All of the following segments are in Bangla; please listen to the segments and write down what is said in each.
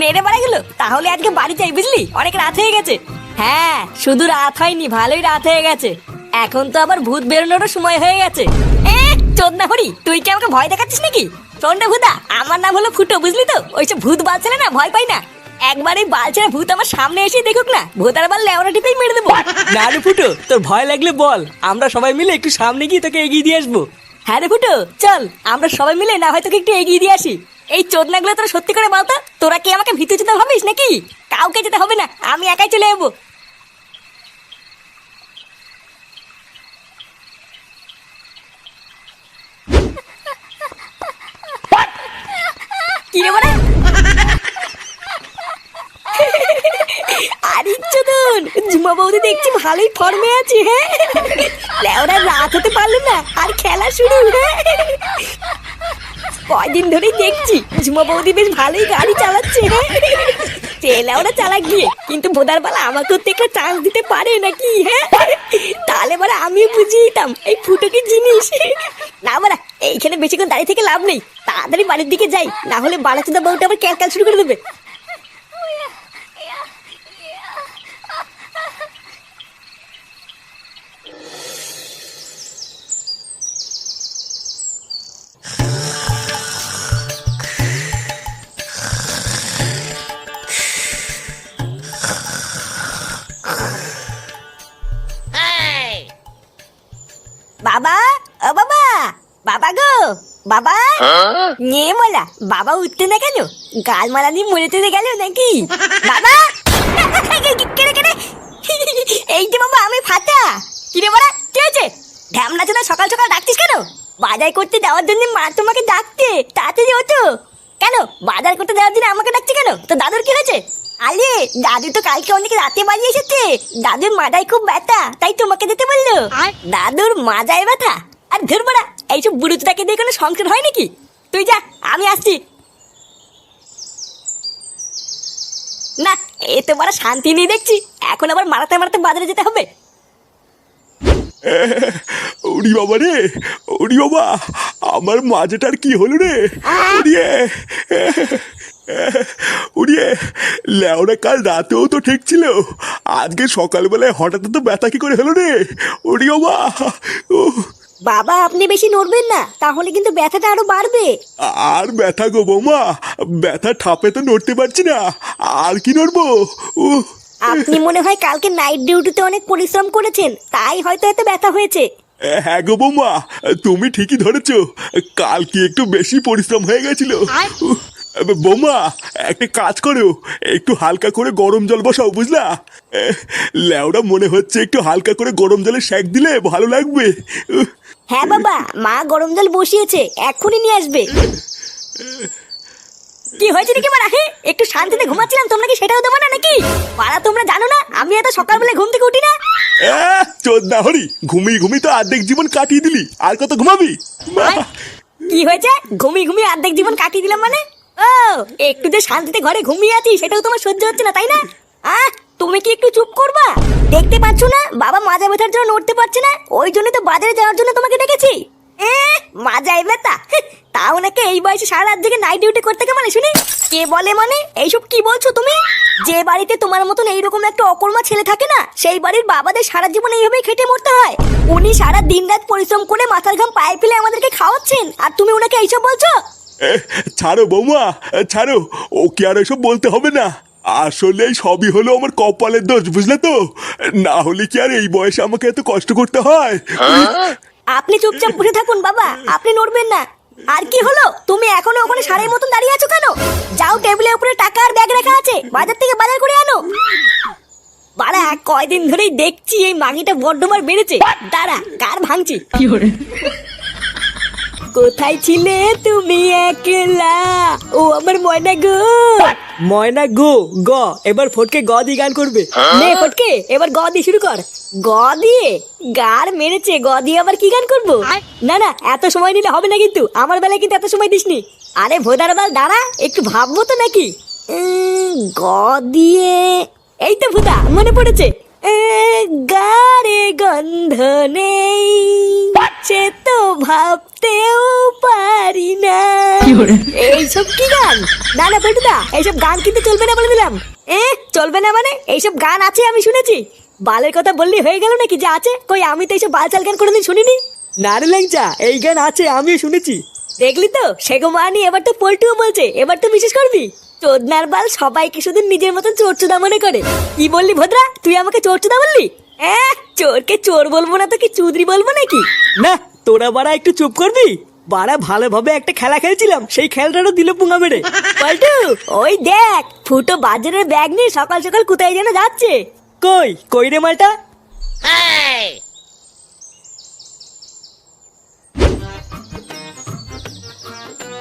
নেড়ে বাড়া গেল। তাহলে আজকে বাড়ি যাই, বুঝলি, অনেক রাত হয়ে গেছে। হ্যাঁ, শুধু রাত হয়নি, ভালোই রাত হয়ে গেছে। এখন তো আবার ভূত বেরোনোরও সময় হয়ে গেছে। চোদনা হরি, তুই কি আমাকে ভয় দেখাচ্ছিস নাকি? শোন রে ভূতা, আমার নাম হলো ফুটো, বুঝলি তো? ওইসব ভূত বালছেলে না, ভয় পাই না। একবার এই বালছেরা ভূত আমার সামনে এসে দেখুক না, ভূতার বার লেওরা টিপেই মেরে দেবো। না রে ফুটো, তোর ভয় লাগলে বল, আমরা সবাই মিলে একটু সামনে গিয়ে তোকে এগিয়ে দিয়ে আসবো। হ্যাঁ রে ফুটো, চল আমরা সবাই মিলে না হয় তোকে একটু এগিয়ে দিয়ে আসি। এই চোদনাগুলো তোরা সত্যি করে বলতো, তোরা কি আমাকে ভিতরে যেতে ভাবিস নাকি? কাউকে যেতে হবে না, আমি একাই চলে যাবো। কি রে বড়া? আরে চোদন, ঝুমা বৌদি দেখছি ভালোই ফর্মে আছে। হ্যাঁ, লেওরা রাত হতে পারলো না আর খেলা শুরু। কয়দিন ধরেই দেখছি ঝুমা বৌদি বেশ ভালোই গাড়ি চালাচ্ছে। তেলা ওরা চালাক গিয়ে, কিন্তু ভোদার বেলা আমাকেও তো একটা চান্স দিতে পারে নাকি? হ্যাঁ, তাহলে বলে আমিও বুঝিয়ে দিতাম এই ফুটো কি জিনিস। না বলা, এইখানে বেশিক্ষণ দাঁড়িয়ে থেকে লাভ নেই, তাড়াতাড়ি বাড়ির দিকে যাই, না হলে বাড়াচোদা বউটা আবার ক্যালকাল শুরু করে দেবে। বাবা, ও বাবা, বাবা গো, বাবা। নিয়ে বলা, বাবা উঠতে না কেন? গাল মালা নিয়ে মরে তেলে গেল নাকি? বাবা, কেড়ে কেড়ে, এই যে বাবা আমি ফাটা। কিরে বলা, কি হয়েছে? ঢ্যামনা চোদা, সকাল সকাল ডাকছিস কেন? বাজার করতে যাওয়ার জন্য মা তোমাকে ডাকতে, তাড়াতাড়ি ওঠো। কেন বাজার করতে যাওয়ার জন্য আমাকে ডাকছে কেন? তো দাদুর কি হয়েছে? আরে দাদু তো কালকে অনেক রাতে বাড়ি এসেছে, দাদুর মাথায় খুব ব্যথা, তাই তোমাকে যেতে বললো। দাদুর মাজায় ব্যথা? আর ধর বড়া, এইসব বুড়ুচটাকে দিয়ে কোনো সংসার হয় নাকি? তুই যা, আমি আসছি। না, এ তো বড় শান্তি নেই দেখছি, এখন আবার মারাতে মারাতে বাজারে যেতে হবে। ওরি বাবা রে, ওরি বাবা, আমার মাজাটার কি হলো রে? ওরিয়ে ওরিয়ে, লেওরা কাল রাতেও তো ঠিক ছিল, আজকে সকালবেলায় হঠাৎ তো ব্যথা কি করে হলো রে? ওরি বাবা। বাবা আপনি বেশি নড়বেন না, তাহলে কিন্তু ব্যথাটা আরো বাড়বে। আর ব্যথা গো বৌমা, ব্যথা ঠাপে তো নড়তে পারছি না, আর কি নড়বো? আপনি মনে হয় কালকে নাইট ডিউটিতে অনেক পরিশ্রম করেছেন, তাই হয়তো এত ব্যথা হয়েছে। হ্যাঁ গো বৌমা, তুমি ঠিকই ধরেছো, কাল কি একটু বেশি পরিশ্রম হয়ে গেছিল। বৌমা একটা কাজ করো, একটু হালকা করে গরম জল বসাও, বুঝলা? লেওরা মনে হচ্ছে একটু হালকা করে গরম জলে সেক দিলে ভালো লাগবে। হ্যাঁ বাবা, মা গরম জল বসিয়েছে, এক্ষুনি নিয়ে আসবে। কি হয়েছে নাকি মারা? হ্যাঁ, একটু শান্তিতে ঘুমাচ্ছিলাম, তোমরা কি সেটাও দেবো না নাকি? পাড়া তোমরা জানো না আমি এত সকালবেলা ঘুম থেকে উঠি না? চোদনা হরি, ঘুমিয়ে ঘুমিয়ে তো অর্ধেক জীবন কাটিয়ে দিলি, আর কত ঘুমাবি? কি হয়েছে? ঘুমিয়ে ঘুমিয়ে অর্ধেক জীবন কাটিয়ে দিলাম মানে? ও, একটু যে শান্তিতে ঘরে ঘুমিয়ে আছি সেটাও তোমার সহ্য হচ্ছে না, তাই না? তুমি কি একটু চুপ করবা? দেখতে পাচ্ছ না বাবা মাজা ব্যথার জন্য নড়তে পারছে না, ওই জন্য তো বাজারে যাওয়ার জন্য তোমাকে ডেকেছি। মাজায় ব্যথা? তাও নাকি এই বয়সে সারা রাত জেগে নাইট ডিউটি করতে কে মানে শুনি? কে বলে মানে? এইসব কি বলছো তুমি? যে বাড়িতে তোমার মতন এইরকম একটা অকর্মা ছেলে থাকে না, সেই বাড়ির বাবাদের সারা জীবন এইভাবেই খেটে মরতে হয়। উনি সারা দিন রাত পরিশ্রম করে মাথার ঘাম পায়ে ফেলে আমাদেরকে খাওয়াচ্ছেন, আর তুমি ওনাকে এইসব বলছো? ছাড়ো বৌমা, ছাড়ো, ওকে আর এসব বলতে হবে না। আসলে সবই হলো আমার কপালের দোষ, বুঝলে তো? না হলে কি আর এই বয়সে আমাকে এত কষ্ট করতে হয়? আপনি চুপচাপ বসে থাকুন বাবা, আপনি নড়বেন না। আর কি হলো, তুমি এখনো ওখানে সারের মতন দাঁড়িয়ে আছো কেন? যাও, টেবিলের উপরে টাকা আর ব্যাগ রাখা আছে, বাজার থেকে বাজার করে আনো। বাড়া, কয়দিন ধরেই দেখছি এই মাগিটা বড্ডমার বেড়েছে। দাঁড়া, কার ভাঙছি। কোথায় ছিলে তুমি একলা, ও আমার ময়না গো? ময়না গো, গ এবার ফটকে গ দিয়ে গান করবে। নে ফটকে, এবার গ দিয়ে শুরু কর। গ দিয়ে? গার মেরেছে, গ দিয়ে আবার কি গান করবো? না না, এত সময় নিলে হবে না, কিন্তু আমার বেলায় কিন্তু এত সময় দিসনি। আরে ভোদার বাল, দাঁড়া একটু ভাববো তো নাকি। গ দিয়ে, এই তো ভুদা মনে পড়েছে। গারে গন্ধ নেই, সে তো ভাবতেও পারি না। এইসব কি গান? না না পেটুদা, এইসব গান কিন্তু চলবে না বলে দিলাম। চলবে না মানে? এইসব গান আছে আমি শুনেছি। বালের কথা বললি হয়ে গেল নাকি যে আছে? কই আমি তো এইসব বালচাল গান কোনোদিন শুনিনি। না রে ল্যাংচা, এই গান আছে, আমিও শুনেছি। দেখলি তো, সেগো মানি এবার তো পল্টুও বলছে, এবার তো বিশ্বাস করবি? চোদনার বাল সবাইকে শুধু নিজের মতন চোরচুদা মনে করে। কি বললি ভদ্রা, তুই আমাকে চোরচুদা বললি? চোরকে চোর বলবো না তো কি চুদরি বলবো নাকি? না, তোরা বাড়া একটু চুপ করবি। বাড়া ভালোভাবে একটা খেলা খেলছিলাম, সেই খেলাটারও দিল পুঙ্গা মেরে। পল্টু, ওই দেখ ফুটো বাজারের ব্যাগ নিয়ে সকাল সকাল কোথায় যেন যাচ্ছে। কই কই রে মালটা?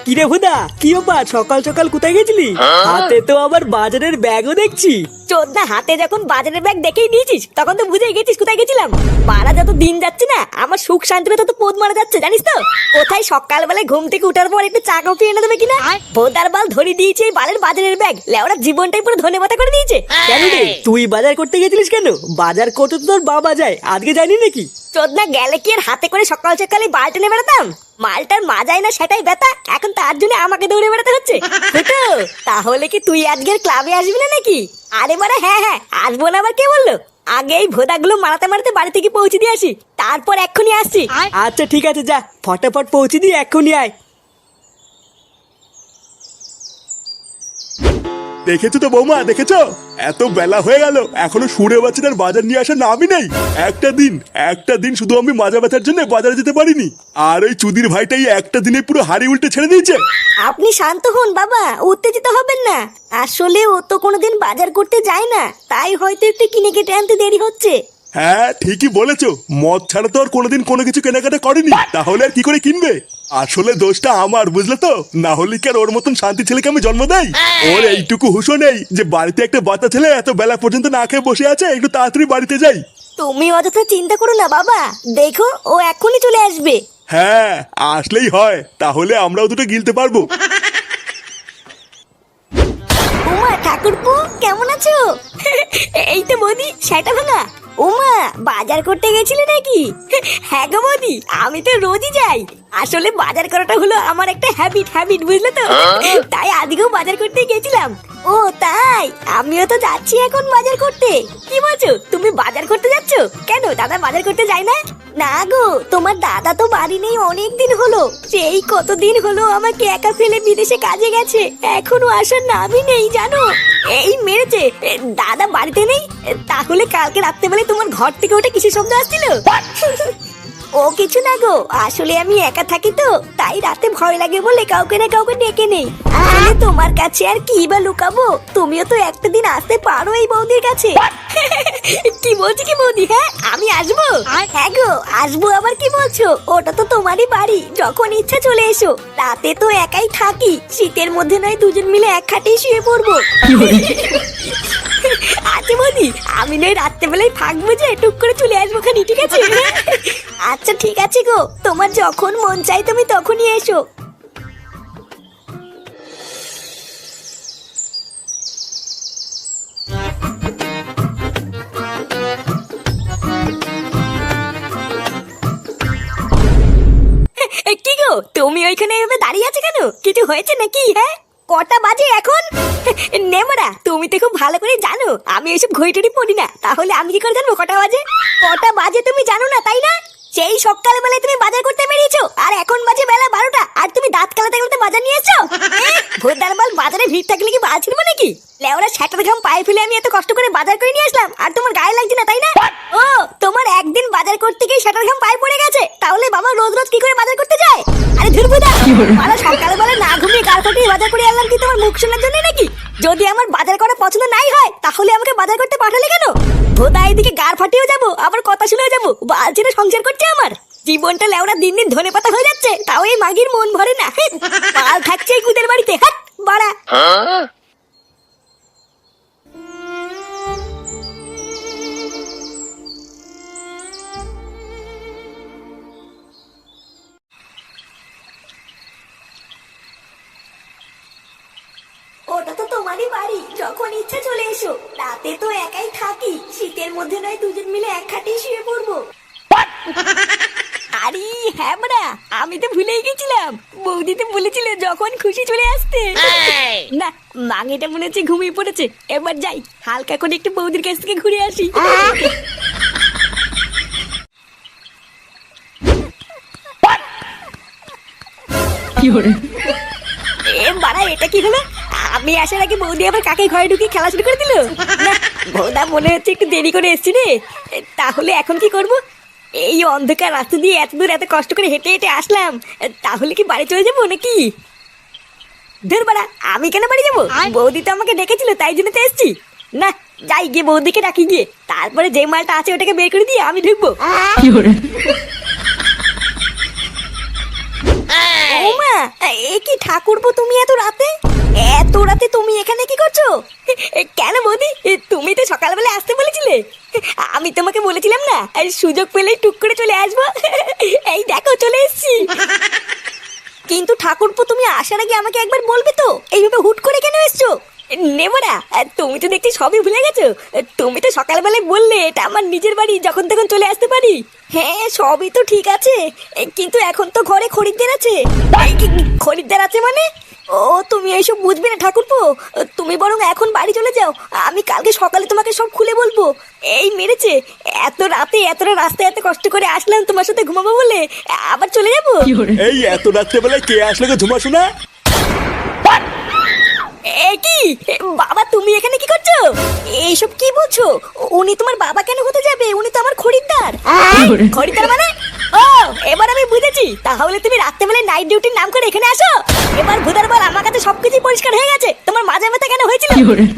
কিরে হুদা, কি ব্যাপার? সকাল সকাল কোথায় গেছিলি? হাতে তো আবার বাজারের ব্যাগও দেখছি। চোদনা, হাতে যখন বাজারের ব্যাগ দেখেই নিয়েছিস তখন তো বুঝে গেছিস কোথায় গেছিলাম। মারা যত দিন যাচ্ছে না, আমার সুখ শান্তিতে তত পোদ মারা যাচ্ছে, জানিস তো? কোথায় সকালবেলায় ঘুম থেকে উঠার পর একটু চা কফি এনে দেবে কিনা, ভোদার বাল ধরে দিয়েছে এই বালের বাজারের ব্যাগ। লেওড়া জীবনটাই পুরো ধনেপাতা করে দিয়েছে। কেন রে, তুই বাজার করতে গেছিলিস কেন? বাজার করতে তো তোর বাবা যায়, আজকে যায়নি নাকি? চোদনা, গেলে কি আর হাতে করে সকাল সকালে বাল টেনে বেড়াতাম? মালটার মাজায় না সেটাই ব্যথা, এখন তার জন্য আমাকে দৌড়ে বেড়াতে হচ্ছে। ফুটো, তাহলে কি তুই আজকের ক্লাবে আসবি না নাকি? আরে বারে, হ্যাঁ হ্যাঁ আসবো না, আবার কে বললো? আগে এই ভোদাগুলো মারাতে মারাতে বাড়ি থেকে পৌঁছে দিয়ে আসি, তারপর এক্ষুনি আসছি। আচ্ছা ঠিক আছে, যা ফটাফট পৌঁছে দিয়ে এক্ষুনি আয়। দেখেছো তো বৌমা, দেখেছো? এত বেলা হয়ে গেল, এখনো সুরে বাচ্চাটার বাজার নিয়ে আসার নামই নেই। একটা দিন শুধু আমি মাজা ব্যথার জন্য বাজারে যেতে পারিনি, আর ওই চুদির ভাইটাই একটা দিনে পুরো হাড়ি উল্টে ছেড়ে দিয়েছে। আপনি শান্ত হন বাবা, উত্তেজিত হবেন না। আসলে ও তো কোনোদিন বাজার করতে যায় না, তাই হয়তো একটু কিনে কেটে আনতে দেরি হচ্ছে। হ্যাঁ ঠিকই বলেছো, মদ ছাড়া তো আর কোনোদিন কোনো কিছু কেনাকাটা করেনি, তাহলে আর কি করে কিনবে? আসলে দোষটা আমার, বুঝলে তো? না হলে কি আর ওর মতন শান্তি ছেলেকে আমি জন্ম দেই? ওর এইটুকু হুঁশও নেই যে বাড়িতে একটা বাচ্চা ছেলে এত বেলা পর্যন্ত না খেয়ে বসে আছে, একটু তাড়াতাড়ি বাড়িতে যাই। তুমি অযথা চিন্তা করো না বাবা, দেখো ও এক্ষুনি চলে আসবে। হ্যাঁ আসলেই হয়, তাহলে আমরাও দুটো গিলতে পারবো। উমা, ঠাকুরপো কেমন আছো? এই তো বৌদি, সেটা ভাঙা। উমা, বাজার করতে গেছিলে নাকি? হ্যাঁ গো বৌদি, আমি তো রোজই যাই। আসলে বাজার করাটা হলো আমার একটা হ্যাবিট, বুঝলে তো? তাই আজকেও বাজার করতে গেছিলাম। ও তাই, আমিও তো যাচ্ছি এখন বাজার করতে। কি বলছো, তুমি বাজার করতে যাচ্ছ? কেন, দাদা বাজার করতে যায় না? না গো, তোমার দাদা তো বাড়ি নেই অনেক দিন হলো। সেই কতদিন হলো আমাকে একা ফেলে বিদেশে কাজে গেছে, এখনো আসার নামই নেই জানো। এই মেরেছে। দাদা বাড়িতে নেই? তাহলে কালকে রাত্রেবেলায় তোমার ঘর থেকে ওটা কিসের শব্দ আসছিল? ও কিছু না গো, আসলে আমি একা থাকি তো, তাই রাতে ভয় লাগে বলে কাউকে না কাউকে ডেকে নেই। আসলে তোমার কাছে আর কি বা লুকাবো, তুমিও তো একটা দিন আসতে পারো এই বৌদির কাছে। কি বলছি কি বৌদি? হ্যাঁ আমি আসবো। হ্যাঁ গো আসবো, আবার কি বলছো? ওটা তো তোমারই বাড়ি, যখন ইচ্ছা চলে এসো। রাতে তো একাই থাকি, শীতের মধ্যে নয় দুজন মিলে এক খাটেই শুয়ে পড়বো। আচ্ছা বৌদি, আমি নয় রাত্রেবেলায় থাকবো, যে টুক করে চলে আসবো খানি, ঠিক আছে? আচ্ছা ঠিক আছে গো, তোমার যখন মন চাই তুমি তখনই এসো। কি গো, তুমি ওইখানে এভাবে দাঁড়িয়ে আছো কেন? কিছু হয়েছে নাকি? হ্যাঁ কটা বাজে এখন? নেমরা, তুমি তো খুব ভালো করে জানো আমি এইসব ঘড়িটড়ি পড়ি না, তাহলে আমি কি করে জানবো কটা বাজে? কটা বাজে তুমি জানো না তাই না? সেই সকালবেলায় তুমি বাজার করতে বেরিয়েছো, আর এখন বাজে বেলা 12টা, আর তুমি দাঁত কালাতে কালাতে বাজার নিয়ে এসছো? ভোদার বাল, বাজারে ভিড় থাকলে কি বাল ছিড়বো নাকি? লেওরা ছাটার ঘাম পায়ে ফেলে আমি এত কষ্ট করে বাজার করে নিয়ে আসলাম, আর তোমার গায়ে লাগছে না তাই না? ও, তোমার একদিন বাজার করতে গিয়ে ছাটার ঘাম পায়ে পড়ে গেছে, তাহলে বাবা রোজ রোজ কি করে বাজার করতে যায়? আরে ধুরবুদা, মারা সকালবেলা না ঘুমিয়ে গাল ফাটিয়ে বাজার করে আনলাম কি তোমার মুখ শোনার জন্য নাকি? যদি আমার বাজার করা পছন্দ নাই হয়, তাহলে আমাকে বাজার করতে পাঠালে কেন? ভোদা এদিকে গাল ফাটিয়েও যাবো, আবার কথা শুনেও যাবো, বাল ছেড়ে সংসার করছে আমার। জীবনটা লেওরা দিন দিন ধনেপাতা হয়ে যাচ্ছে, তাও এই মাগির মন ভরে না। বাল থাকছে এই কুদের বাড়িতে, হাট বাড়া। ওটা তো তোমারই বাড়ি, যখন ইচ্ছা চলে এসো। রাতে তো একাই থাকি, শীতের মধ্যে নয় দুজন মিলে এক খাটেই শুয়ে পড়বো। আরে হ্যাঁ বড়া, আমি তো ভুলেই গেছিলাম। বৌদি তো বলেছিল যখন খুশি চলে আসতে। না, মাঙিটা মনে হচ্ছে ঘুমিয়ে পড়েছে। এবার যাই, হালকা করে একটু বৌদির কাছ থেকে ঘুরে আসি। এ বাড়া, এটা কি হলো? আমি আসার আগে বৌদি আবার কাকে ঘরে ঢুকিয়ে খেলা শুরু করে দিল। না, বৌদা মনে হচ্ছে একটু দেরি করে এসছি রে। তাহলে এখন কি করব? এই অন্ধকার রাস্তা দিয়ে এত দূর এত কষ্ট করে হেঁটে হেঁটে আসলাম, তাহলে কি বাড়ি চলে যাবো নাকি? ধর বাড়া, আমি কেন বাড়ি যাবো? বৌদি তো আমাকে ডেকেছিল, তাই জন্য তো এসছি। না, যাই গিয়ে বৌদিকে ডাকি গিয়ে, তারপরে যে মালটা আছে ওটাকে বের করে দিয়ে আমি ঢুকবো। ওমা, এ কি ঠাকুরপো, তুমি এত রাতে? এত রাতে তুমি এখানে কি করছো? কেন বৌদি, তুমি তো সকালবেলা আসতে বলেছিলে। আমি তোমাকে বলেছিলাম না, সুযোগ পেলেই টুক করে চলে আসবো। এই দেখো চলে এসেছি। কিন্তু ঠাকুরপো, তুমি আসার আগে আমাকে একবার বলবে তো, এইভাবে হুট করে কেন এসছো? নেবো না, তুমি তো দেখছি সবই ভুলে গেছো। তুমি তো সকালবেলায় বললে এটা আমার নিজের বাড়ি, যখন তখন চলে আসতে পারি। হ্যাঁ, সবই তো ঠিক আছে, কিন্তু এখন তো ঘরে খরিদ্দার আছে। খরিদ্দার আছে মানে? ও, তুমি এইসব বুঝবে না ঠাকুরপো। তুমি বরং এখন বাড়ি চলে যাও, আমি কালকে সকালে তোমাকে সব খুলে বলবো। এই মেরেছে, এত রাতে এতটা রাস্তায় এত কষ্ট করে আসলাম তোমার সাথে ঘুমাবো বলে, আবার চলে যাবো? এই এত রাত্রেবেলায় কে আসলে গো ঝুমা শোনা? এ কি বাবা, তুমি এখানে কি করছো? এইসব কি বলছো? উনি তোমার বাবা কেন হতে যাবে? উনি তো আমার খরিদ্দার। খরিদ্দার মানে? ও, এবার আমি বুঝেছি। তাহলে তুমি রাত্রেবেলায় নাইট ডিউটির নাম করে এখানে আসো। এবার ভুদার বল, আমার কাছে সবকিছু পরিষ্কার হয়ে গেছে। তোমার মাঝে মাথা কেন হয়েছিল?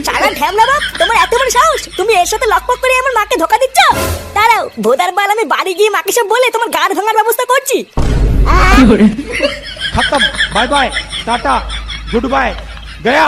সারা ঢ্যামলা বাপ, তোমার এত বড় সাহস! তুমি এর সাথে লকপক করে আমার মাকে ধোকা দিচ্ছ। দাঁড়াও ভুদার বল, আমি বাড়ি গিয়ে মাকে সব বলে তোমার গাড় ভাঙার ব্যবস্থা করছি। खत्म, bye bye, ta ta, good bye, गया।